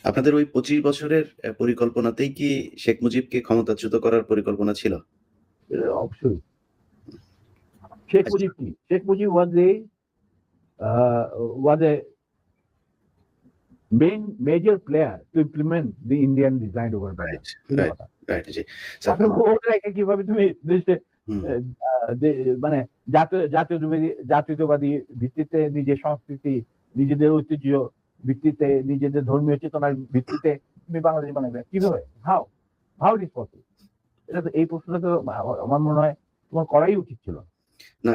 আপনাদের ওই ২৫ বছরের পরিকল্পনাতেই কি শেখ মুজিবকে ক্ষমতাচ্যুত করার পরিকল্পনা ছিল? অবশ্যই। শেখ আচ্ছা। মুজিব কি? Sheikh Mujib was a major player to implement the Indian design over right, Baghdad. সোজা রাইট, কথা। রাইট। জি। স্যার ওটা রেখে কিভাবে তুমি দেশে হুম, মানে জাতীয়তাবাদী ভিত্তিতে নিজের সংস্কৃতি, নিজেদের ঐতিহ্য ভিত্তিতে, নিজেদের ধর্মীয় চেতনার ভিত্তিতে তুমি বাংলাদেশ বানাবে কিভাবে? How? How it is possible? এটা তো এই প্রশ্নটা তো আমার মনে হয় তোমার করাই উচিত ছিল। না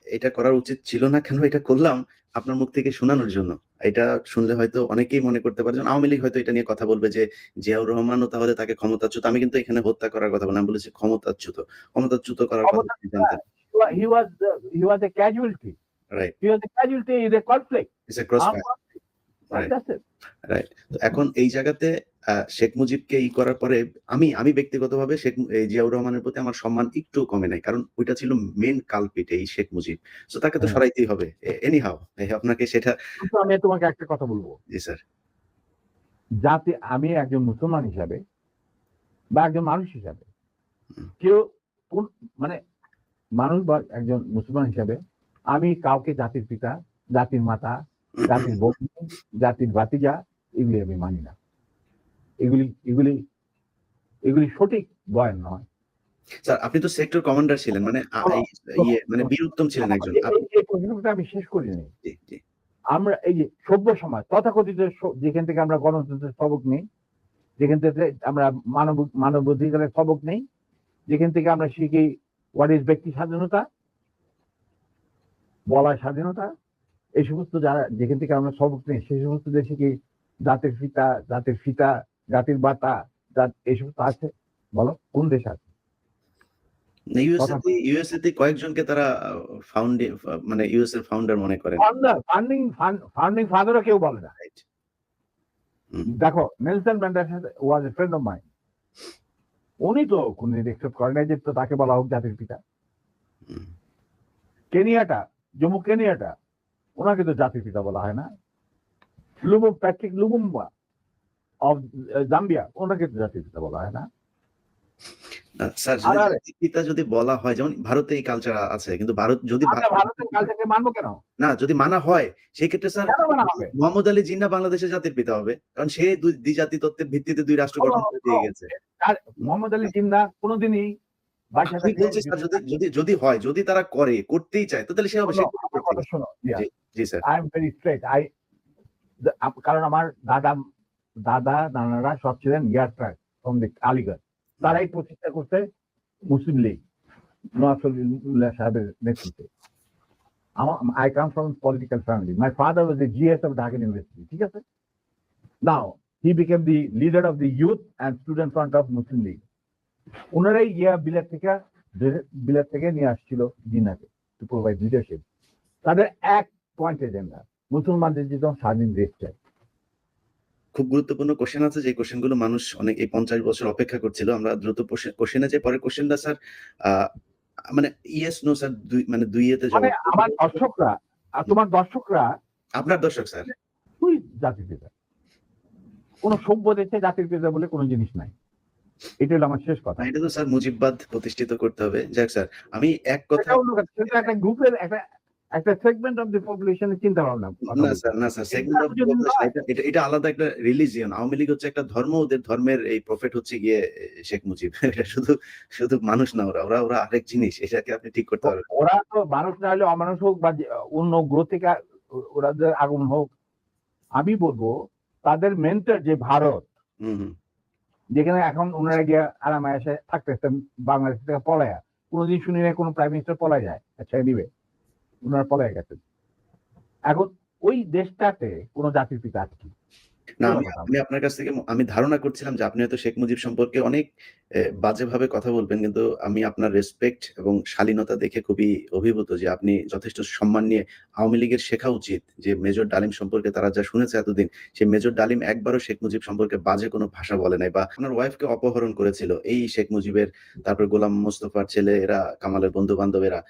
এটা করার উচিত ছিল না কেন এটা করলাম আপনার মুখ থেকে শোনানোর জন্য। এটা শুনলে হয়তো অনেকেই মনে করতে পারে যে আওয়ামী লীগ হয়তো এটা নিয়ে কথা বলবে যে জিয়াউর রহমানও তাহলে তাকে ক্ষমতাচ্যুত। আমি কিন্তু এখানে হত্যা করার কথা বলি না। আমি বলেছি ক্ষমতাচ্যুত। ক্ষমতাচ্যুত করার কথা ক্ষমতা তিনি জানতেন। he was a casualty. Right. He was a casualty in a conflict. It's a cross Armed fire. conflict. Right. That's it. Right. তো এখন এই জায়গাতে শেখ মুজিবকে করার পরে আমি ব্যক্তিগতভাবে এই জিয়াউর রহমানের প্রতি আমার সম্মান একটু কমে নাই। কারণ ওইটা ছিল মেইন কালপ্রিট এই শেখ মুজিব। সো তাকে তো হ্যাঁ। সরাইতেই হবে। এনি হাউ আপনাকে সেটা কিন্তু আমি তোমাকে একটা কথা বলবো। জি স্যার। আমি একজন মুসলমান হিসাবে বা একজন মানুষ হিসাবে হুম, কেউ মানে মানুষ বা একজন মুসলমান হিসাবে আমি কাউকে জাতির পিতা, জাতির মাতা, জাতির বন্ধু, জাতির ভাতিজা এগুলি আমি মানি না। এগুলি এগুলি এগুলি সঠিক বয়ান নয়। স্যার আপনি তো সেক্টর কমান্ডার ছিলেন। মানে মানে বীর উত্তম ছিলেন একজন। এই প্রশ্নটা আমি শেষ করিনি। জি, জি। আমরা এই যে সভ্য সমাজ তথাকথিত যেখান থেকে আমরা গণতন্ত্রের সবক নেই, যেখান থেকে আমরা মানবাধিকারের সবক নেই, যেখান থেকে আমরা শিখি হোয়াট ইজ ব্যক্তি স্বাধীনতা, বলার স্বাধীনতা, এই সমস্ত যেখান থেকে আমরা সবক নেই সেই সমস্ত দেশে কি জাতির পিতা, জাতির ফিতা, জাতির বাতা, এই সমস্ত আছে? বলো কোন দেশ আছে? ইউএসএ তে কয়েকজনকে তারা মানে ইউএস এর ফাউন্ডার মনে করেন। ফাউন্ডিং ফাদারও কেউ বলে না। রাইট। হুম, দেখো Nelson Mandela was a friend of mine. উনি তো কোনদিন একসেপ্ট করে নাই যে তাকে বলা হোক জাতির পিতা। হুম। জম্মু কেনিয়াটা ওনাকে তো জাতির পিতা বলা হয় না। প্যাট্রিক লুমুম্বা অফ জাম্বিয়া ওনাকে তো জাতির পিতা বলা হয় না। স্যার জাতির পিতা যদি বলা হয় যেমন ভারতে এই কালচার আছে কিন্তু ভারত যদি আমরা ভারতের কালচারকে মানবো কেন? না যদি মানা হয় সেই ক্ষেত্রে স্যার কেন মানা হবে? মোহাম্মদ আলী জিন্নাহ বাংলাদেশের জাতির পিতা হবে। কারণ সে দ্বিজাতি তত্ত্বের ভিত্তিতে ২ রাষ্ট্র গঠন করে দিয়ে গেছে। আর মোহাম্মদ আলী জিন্নাহ কোনোদিনই বাসা আমি বলছি স্যার যদি হয়, যদি তারা করতেই চায় তো তাহলে সে হবে শেখ মুজিবের থেকে। শোনো, জি, জি sir. I am very straight. কারণ আমার নানারা সব ছিলেন ইয়ারট্রাক ফ্রম দি আলিগড়। তারাই প্রতিষ্ঠা করতে মুসলিম লীগ নওয়াজ শরীফুল্লাহ সাহেবের নেতৃত্বে। I come from political family. My father was the GS of Dhaka University. ঠিক আছে? Now, he became the leader of the youth and student front of Muslim League. ওনারাই বিলেত থেকে নিয়ে আসছিল জিন্নাহকে টু প্রোভাইড লিডারশিপ। তাদের এক পয়েন্ট এজেন্ডা মুসলমানদের যেন স্বাধীন দেশ চাই। খুব গুরুত্বপূর্ণ কোশ্চেন আছে যে কোশ্চেন গুলো মানুষ অনেক এই ৫০ বছর অপেক্ষা করছিল। আমরা দ্রুত কোশ্চেনে যাই। পরের কোশ্চেনটা স্যার মানে ইয়েস নো স্যার মানে ২ ইয়েতে মানে জবাব। আমার দর্শকরা আর তোমার দর্শকরা আপনার দর্শক স্যার। তুই জাতির পিতা। কোন সভ্য দেশে জাতির পিতা বলে কোনো জিনিস নাই। এটা হলো আমার শেষ কথা। এটা তো স্যার মুজিববাদ প্রতিষ্ঠিত করতে হবে। যাক স্যার আমি এক কথা একটা গ্রুপের একটা সেগমেন্ট অফ দি পপুলেশনের চিন্তা ভাবনা। না স্যার সেগমেন্ট অফ এটা আলাদা একটা রিলিজিয়ন। আওয়ামী লীগ হচ্ছে একটা ধর্ম, ওদের ধর্মের এই প্রফেট হচ্ছে গিয়ে শেখ মুজিব। এটা শুধু মানুষ না ওরা আরেক জিনিস। এটাকে আপনি ঠিক করতে পারবেন। ওরা তো মানুষ না হলে অমানুষ হোক বা অন্য গ্রহ থেকে ওরা আগুন হোক, আমি বলবো তাদের মেন্টর যে ভারত, যেখানে এখন ওনারা গিয়ে আরামে এসে থাকতেছেন বাংলাদেশ থেকে পলায়া, কোনোদিন শুনি না কোনো প্রাইম মিনিস্টার পলাই যায়। আচ্ছা নিবে ওনারা পলাই গেছেন। এখন ওই দেশটাতে কোনো জাতির পিতা আছে কি? না আমি আপনার কাছ থেকে আমি ধারণা করছিলাম যে আপনি হয়তো শেখ মুজিব সম্পর্কে অনেক বাজেভাবে কথা বলবেন। কিন্তু আমি আপনার রেসপেক্ট এবং শালীনতা দেখে খুবই অভিভূত যে আপনি যথেষ্ট সম্মান নিয়ে আওয়ামী লীগের শেখা উচিত যে মেজর ডালিম সম্পর্কে তারা যা শুনেছে এতদিন, সেই মেজর ডালিম একবারও শেখ মুজিব সম্পর্কে বাজে কোনো ভাষা বলে নাই বা আপনার ওয়াইফকে অপহরণ করেছিল এই শেখ মুজিবের, তারপর গোলাম মোস্তফার ছেলে এরা, কামালের বন্ধু-বান্ধবেরা।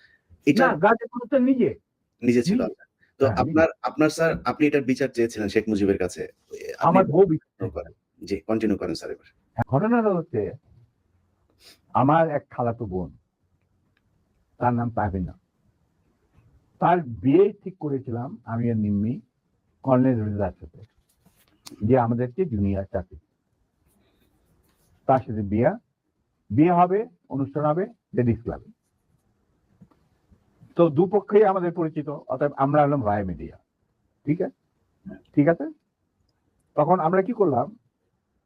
এটা না গাজীপুর তো নিজে নিজে ছিল। তো হ্যাঁ, আপনার স্যার আপনি এটার বিচার চেয়েছিলেন শেখ মুজিবের কাছে। আপনি আমার বউ কন্টিনিউ করেন। জি, কন্টিনিউ করেন স্যার এবার। ঘটনাটা হচ্ছে আমার এক খালাতো বোন, তার নাম তাহমিনা। তার বিয়ে ঠিক করেছিলাম আমি আর নিম্মি কর্নেল রেজার সাথে, যে আমাদেরকে জুনিয়র চাকরি। তার সাথে বিয়ে হবে, অনুষ্ঠান হবে লেডিস ক্লাবে। তো দুপক্ষেই আমাদের পরিচিত, অর্থাৎ আমরা হলাম রায় মিডিয়া। ঠিক আছে। তখন আমরা কি করলাম,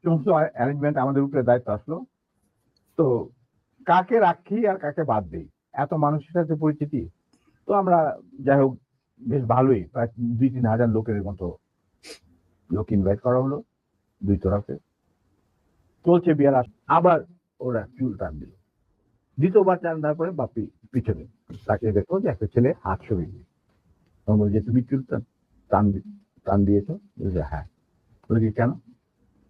সমস্ত অ্যারেঞ্জমেন্ট আমাদের উপরে দায়িত্ব আসলো। তো কাকে রাখি আর কাকে বাদ দিই, এত মানুষের সাথে পরিচিতি। তো আমরা যাই হোক বেশ ভালোই, প্রায় 2-3 হাজার লোকের মতো লোক ইনভাইট করা হলো, দুই তরফে। চলছে বিয়ার, আবার ওরা চুল টান দিল। দ্বিতীয়বার টান দেওয়ার পরে বাপি পিছনে তাকে দেখো যে একটা ছেলে হাত সরিয়ে দিয়ে বলল যে তুমি চুল টান দিয়েছো? বলছে হ্যাঁ। বলছি কেন?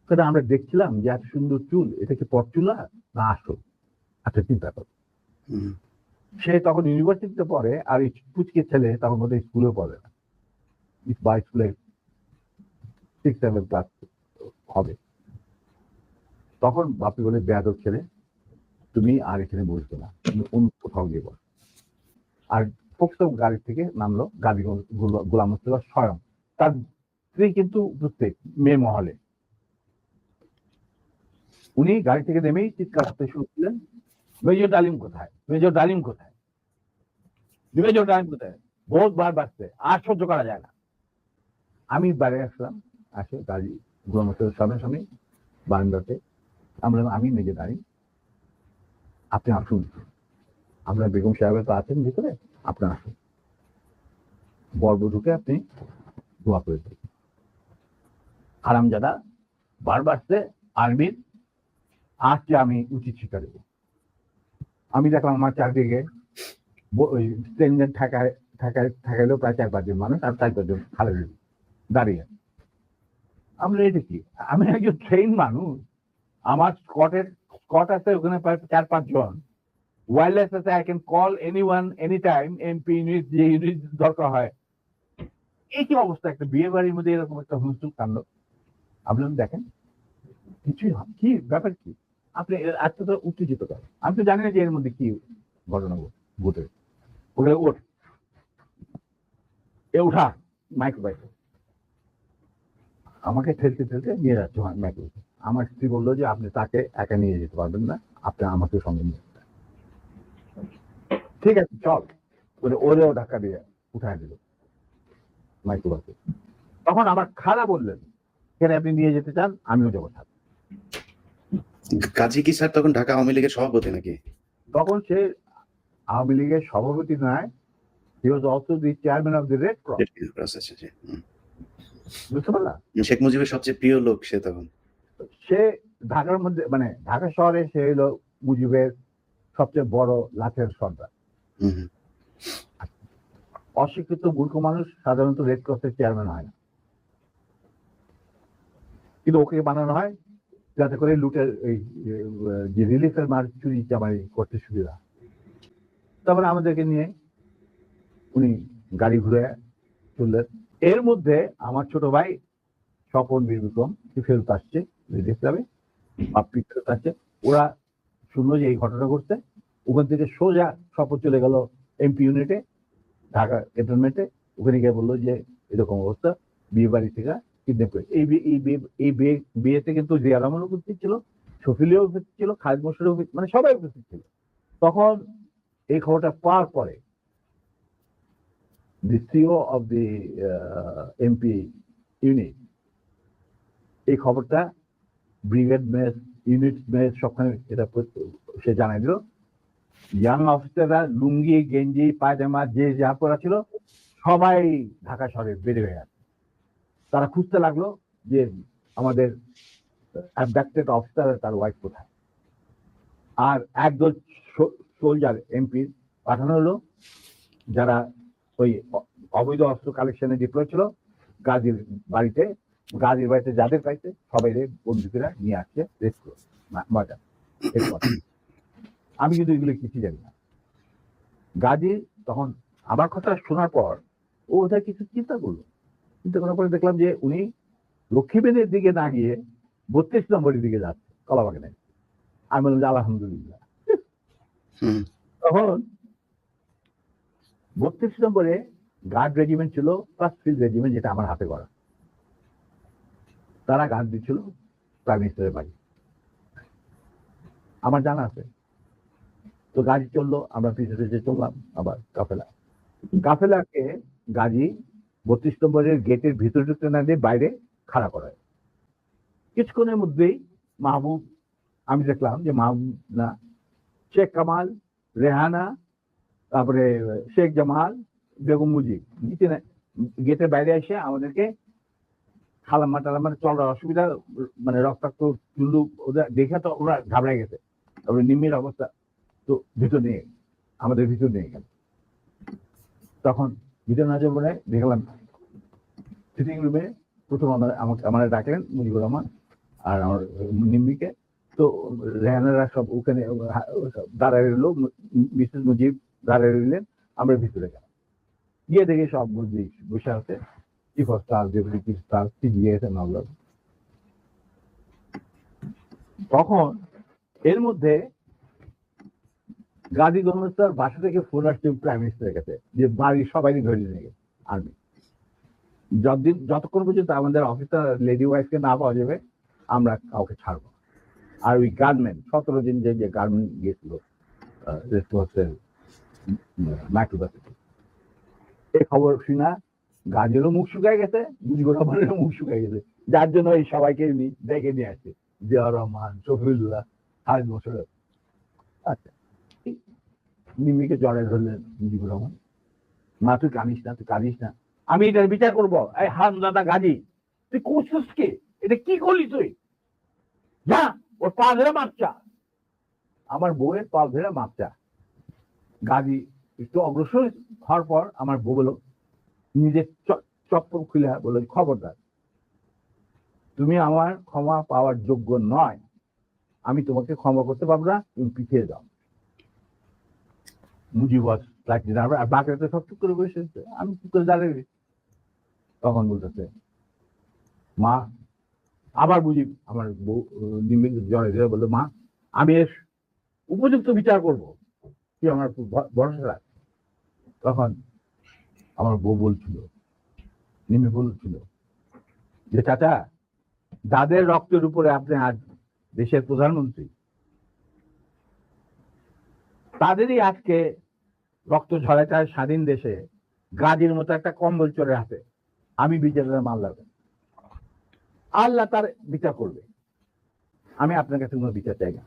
সেটা আমরা দেখছিলাম যে এত সুন্দর চুল, এটা কি পরচুলা না আসল? আচ্ছা চিন্তা করো। সে তখন ইউনিভার্সিটিতে পড়ে, আর এই পুচকে ছেলে তখন বোধহয় স্কুলেও পড়ে না, বা স্কুলে 6-7 ক্লাস হবে। তখন বাপি বলে বেয়াদব ছেলে, তুমি আর এখানে বসবে না, তুমি অন্য কোথাও গিয়ে বস। আর ফোকসব গাড়ি থেকে নামলো, গাড়ি গোলাম মুস্তফা স্বয়ং, তার স্ত্রী কিন্তু উপস্থিত মেয়ে মহলে। উনি গাড়ি থেকে নেমেই চিৎকার করতে শুরু করলেন, মেজর ডালিম কোথায়, মেজর ডালিম কোথায়, মেজর ডালিম কোথায়? বহুত বার বাড়ছে, আর সহ্য করা যায় না। আমি বাইরে আসলাম, আসে গাড়ি গোলাম মুস্তফার সামনে বারান্দাতে। আমি মেজর ডালিম, আপনি আসুন, আমরা বেগম সাহেবের তো আছেন ভিতরে, আপনি আসুন, বরবধূকে আপনি দোয়া করে দিন। হারামজাদা বারবার আর্মির আজকে আমি উচিত শিক্ষা দেব। আমি দেখলাম আমার চারদিকে ঠেকাইলেও প্রায় 4-5 জন মানুষ, আর 4-5 জন খালে দাঁড়িয়ে। আমরা এটা কি, আমি একজন ট্রেন মানুষ, আমার স্কট আছে ওখানে প্রায় 4-5 জন, ওয়্যারলেস আছে, I can call anyone any time, MP unit যে ইউনিট দরকার হয়। এই কি অবস্থা, একটা বিয়ে বাড়ির মধ্যে এরকম একটা হুলস্থুল কাণ্ড। আপনি দেখেন কিছুই কি ব্যাপার কি, আপনি এতটা উত্তেজিত করেন। আমি তো জানি না যে এর মধ্যে কি ঘটনা ঘটে। ওখানে ওঠ, এ উঠা মাইক্রোবাইক, আমাকে ঠেলতে ঠেলতে নিয়ে যাচ্ছে মাইক্রোবাইক। আমার স্ত্রী বললো যে আপনি তাকে একা নিয়ে যেতে পারবেন না, আপনি আমাকে সঙ্গে নিয়ে যেতে। ঠিক আছে চল বলে ওরেও ধাক্কা দিয়ে উঠায় দিল মাইক্রোবাসে। তখন আমার খালা বললেন, এখানে আপনি নিয়ে যেতে চান, আমিও যাবো সাথে। কাজী কি স্যার তখন ঢাকা আওয়ামী লীগের সভাপতি নাকি? তখন সে আওয়ামী লীগের সভাপতি নয়, he was also the chairman of the Red Cross। বুঝতে পারলাম, শেখ মুজিবের সবচেয়ে প্রিয় লোক সে তখন। সে ঢাকার মধ্যে, মানে ঢাকা শহরে সে হলো মুজিবের সবচেয়ে বড় লাঠের সর্দার। অশিক্ষিত মূর্খ মানুষ সাধারণত রেড ক্রসের চেয়ারম্যান হয় না, কিন্তু ওকে বানানো হয় যাতে করে লুটের এই যে রিলিফের মাল চুরি চামারি করতে সুবিধা। তারপরে আমাদেরকে নিয়ে উনি গাড়ি ঘুরে চললেন। এর মধ্যে আমার ছোট ভাই স্বপন বীর বিক্রম ফেরত আসছে রিলিফ ক্লাবে, বাপ্পি ফেরত আসছে। ওরা শুনলো যে এই ঘটনা ঘটছে, ওখান থেকে সোজা স্বপন চলে গেল এমপি ইউনিটে, ঢাকা ক্যান্টনমেন্টে। ওখানে গিয়ে বললো যে এরকম অবস্থা, বিয়ে বাড়ি থেকে কিডন্যাপ করে। এই বিয়েতে কিন্তু জিয়া রহমান উপস্থিত ছিল, শফিলিও উপস্থিত ছিল, খালেদ মোশাররফ, মানে সবাই উপস্থিত ছিল। তখন এই খবরটা পাওয়ার পরে the CEO of the MP unit এই খবরটা ব্রিগেড মেস, ইউনিট মেস সবখানে এটা সে জানাই দিল। ইয়াং অফিসাররা লুঙ্গি গেঞ্জি পায়জামা যে যা পরা ছিল সবাই ঢাকা শহরে বেড়ে হয়ে গেছে। তারা খুঁজতে লাগলো যে আমাদের অ্যাবডাক্টেড অফিসার তার ওয়াইফ কোথায়। আর একদল সোলজার এমপি পাঠানো হলো, যারা ওই অবৈধ অস্ত্র কালেকশনে ডিপ্লয় ছিল গাজীর বাড়িতে। গাজীর বাড়িতে যাদের পাইছে সবাই বন্দুকেরা নিয়ে আসছে মজা। আমি কিন্তু এগুলো কিছু জানি না। গাজী তখন আমার কথা শোনার পর ও ওটা কিছু চিন্তা করলো, চিন্তা করার পরে দেখলাম যে উনি লক্ষ্মীবেনের দিকে না গিয়ে 32 নম্বরের দিকে যাচ্ছে কলাবাগানে। আমি বললাম যে আলহামদুলিল্লাহ। হুম, তখন 32 নম্বরে গার্ড রেজিমেন্ট ছিল, ফার্স্ট ফিল্ড রেজিমেন্ট, যেটা আমার হাতে করা। তারা গার্ড দিচ্ছিল প্রাইম মিনিস্টারের বাড়ি, আমার জানা আছে। তো গাড়ি চললো, আমরা পিছনে যে চললাম আবার কাফেলাকে গাড়ি 32 নম্বরের গেটের ভিতরে ঢুকতে না দিয়ে বাইরে খাড়া করায়। কিছুক্ষণের মধ্যেই মাহবুব, আমি দেখলাম যে মাহবুব না, শেখ কামাল, রেহানা, তারপরে শেখ জামাল, বেগম মুজিব নিচে গেটের বাইরে এসে আমাদেরকে খালাম্মা টালাম্মা চলার অসুবিধা, মানে রক্তাক্ত চুল্লু, ওদের দেখে তো ওরা ঘাবড়ে গেছে। তারপরে নিম্মির অবস্থা, তো ভিতর নিয়ে আমাদের ভিতর নিয়ে গেল। তখন ভিতর না যাবো দেখলাম সিটিং রুমে প্রথম আমার ডাকলেন মুজিবুর রহমান আর আমার নিম্মিকে। তো রেহানারা সব ওখানে দাঁড়ায় রইল, মিসেস মুজিব দাঁড়ায় রইলেন। আমরা ভিতরে গেলাম, গিয়ে দেখি সব মুজিব বসে আছে, chief of staff, deputy chief staff, CGS and all. তখন এর মধ্যে গাজী গণস্তার বাসা থেকে ফোন আসছে প্রাইম মিনিস্টারের কাছে যে বাড়ির সবাই ধরে নিয়ে গেছে আর্মি। যতক্ষণ পর্যন্ত আমাদের অফিসার লেডি ওয়াইফকে না পাওয়া যাবে আমরা কাউকে ছাড়বো। আর ওই গার্ডম্যান 17 জন যে গার্ডম্যান গিয়েছিল মাইক্রোবাসিটি, এই খবর শুনা গাজেরও মুখ শুকায় গেছে, মুজিবুর রহমানেরও মুখ শুকায় গেছে, যার জন্য এই সবাইকে ডেকে নিয়ে আসছে, জিয়া রহমান, শফিউল্লাহ, খালেদ মোশাররফ। আচ্ছা, মিমিকে জড়াই ধরলেন মুজিবুর রহমান, মা তুই কাঁদিস না, তুই কাঁদিস না, আমি এটার বিচার করবো। এই হারামজাদা গাজী, তুই করছিস কে? এটা কি করলি তুই? যা ওর পা ধরে মাপচা, আমার বউয়ের পা ধরে মাপচা। গাজী একটু অগ্রসর হওয়ার পর আমার বউ বলো, নিজের চপ্পল খুলে বলল, খবরদার, তুমি আমার ক্ষমা পাওয়ার যোগ্য নয়, আমি তোমাকে ক্ষমা করতে পারবো না, তুমি পিছিয়ে যাও। মুজিব আর বাকিরা সব চুপ করে বসে, আমি চুপ করে দাঁড়িয়ে। তখন বলতেছে মা, আবার মুজিব আমার বউ জড়ে ধরে বললো, মা আমি এর উপযুক্ত বিচার করবো, তুই আমার ভরসা রাখ। তখন আমার বউ বলছিল, নিমি বলছিল যে চাচা, যাদের রক্তের উপরে আপনি আজ দেশের প্রধানমন্ত্রী, তাদেরই আজকে রক্ত ঝরায় তার স্বাধীন দেশে গাজীর মতো একটা কম্বল চলে আসে, আমি বিচারের মাল লাগবে, আল্লাহ তার বিচার করবে, আমি আপনার কাছে কোনো বিচার চাই না।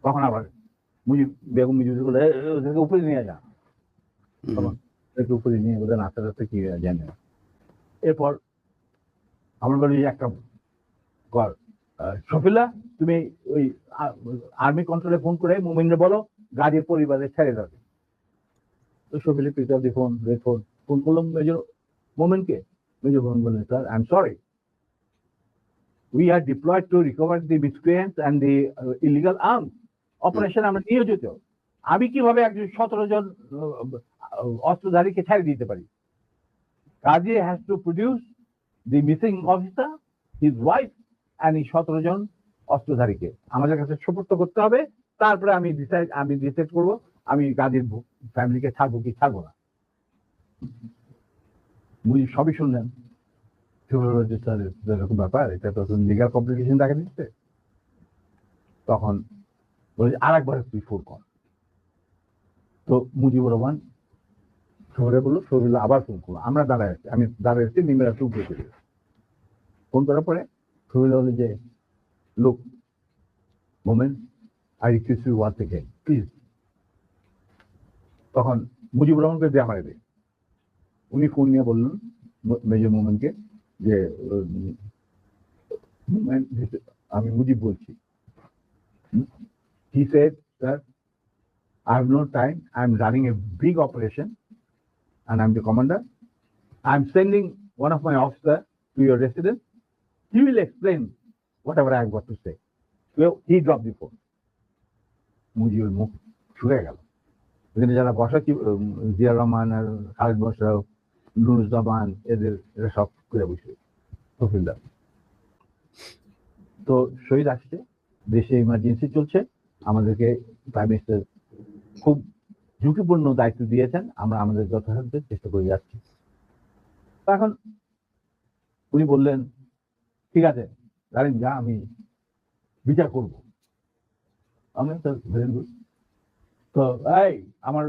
তখন আবার বেগম মুজিব বলে, ওদেরকে উপরে নিয়ে যা। তখন ওদেরকে উপরে নিয়ে ওদের নাচতে নাচতে কি জানে না। এরপর আমার বলি একটা কর, শফিলা তুমি ওই আর্মি কন্ট্রোলে ফোন করে মোমিনরে বলো গাজীর পরিবারে ছেড়ে যাবে। তো শফিলা পিক আপ দি ফোন, ফোন করলাম মেজর মোমেনকে। মেজর মোমেন বললেন, sir I am sorry, we are deployed to recover the miscreants and the illegal arms operation, আমরা নিয়োজিত। আমি কিভাবে একজন 17 জন অস্ত্রধারীকে ছেড়ে দিতে পারি? Kazi has to produce the missing officer, his wife and এই 17 জন অস্ত্রধারীকে আমাদের কাছে সুপর্দ করতে হবে, তারপরে আমি ডিসাইড করবো আমি গাজীর ফ্যামিলিকে ছাড়বো কি ছাড়বো না। মুজিব সবই শুনলেন, এরকম ব্যাপার, এটা তো লিগাল কমপ্লিকেশন দেখা দিচ্ছে। তখন বলছি আর একবার তুই ফোন কর। তো মুজিবুর রহমান শহরে বললো, শহীদুল্লাহ আবার ফোন করলো, আমরা দাঁড়ায় আছি, আমি দাঁড়ায় আছি, নিমেরা একটু উপরে চলে গেছে। ফোন করার পরে শহীদুল্লাহ বলে যে, লোক Momen, I request you once again please. তখন মুজিবুর রহমানকে দিয়ে আমার দেয়, উনি ফোন নিয়ে বললেন মেজর মোমেনকে যে আমি মুজিব বলছি। He said, sir, I have no time, I am running a big operation and I am the commander. I am sending one of my officers to your residence. He will explain whatever I have got to say. So he dropped the phone. মুজিবের মুখ ছুড়ে গেল। এখানে যারা বসা, জিয়া রহমান আর খালেদ মোশাররফ, নুরুজ্জামান এরা সব করে বসে তহসিলদার। তো শহীদ আসছে, দেশে ইমার্জেন্সি চলছে, আমাদেরকে প্রাইম মিনিস্টার খুব ঝুঁকিপূর্ণ দায়িত্ব দিয়েছেন, আমরা আমাদের যথাসাধ্য চেষ্টা করে যাচ্ছি। এখন উনি বললেন ঠিক আছে জানেন যা, আমি বিচার করব। আমি ভেরি গুড। তো এই আমার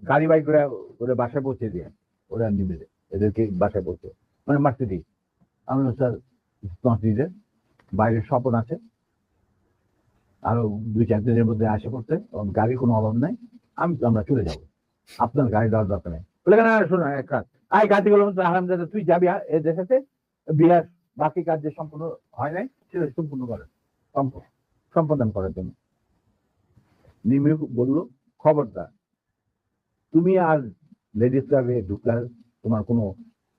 গাড়ি বাইক করে ওরা বাসায় পৌঁছে দিয়ে, ওরা নিবে এদেরকে বাসায় পৌঁছে, মানে মার্সিডিজ। আমি স্যার নট, বাইরের স্বপন আছে, আরো 2-4 দিনের মধ্যে আসে পড়তে, গাড়ির কোনো অভাব নাই, আমরা চলে যাব, আপনার গাড়ি দেওয়ার দরকার নেই। বলে কেন শোনো এক কাজ, গাড়িগুলো আরামদাদা তুই যাবি এ দেখাতে বিহার, বাকি কাজ যে সম্পূর্ণ হয় নাই সেটা সম্পূর্ণ করেন, সম্পাদন করার জন্য। নিমে বললো খবরদার তুমি আর লেডিস ক্লাবে ঢুকার তোমার কোনো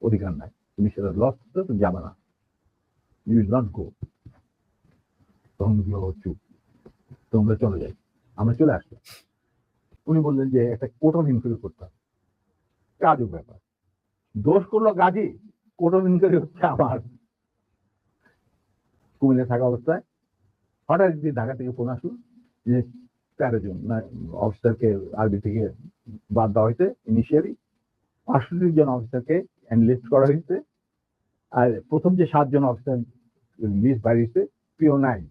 অধিকার নাই, তুমি সেটা লস করতে তুমি যাবে না, ইউ উইল নট গো। তখন চুপ, তোমরা চলে যাই। আমরা চলে আসলাম। উনি বললেন যে একটা কোর্ট অফ ইনকোয়ারি করতে হবে। কাজের ব্যাপার, দোষ করলো গাজী, কোর্ট অফ ইনকোয়ারি হচ্ছে আমার। কুমিল্লা থাকা অবস্থায় হঠাৎ ঢাকা থেকে ফোন আসলো যে 13 জন অফিসারকে আরবি থেকে বাদ দেওয়া হয়েছে, ইনিশিয়ালি 65 জন অফিসারকে এনলিস্ট করা হয়েছে, আর প্রথম যে 7 জন অফিসার লিস্ট বাইরেছে পিও 9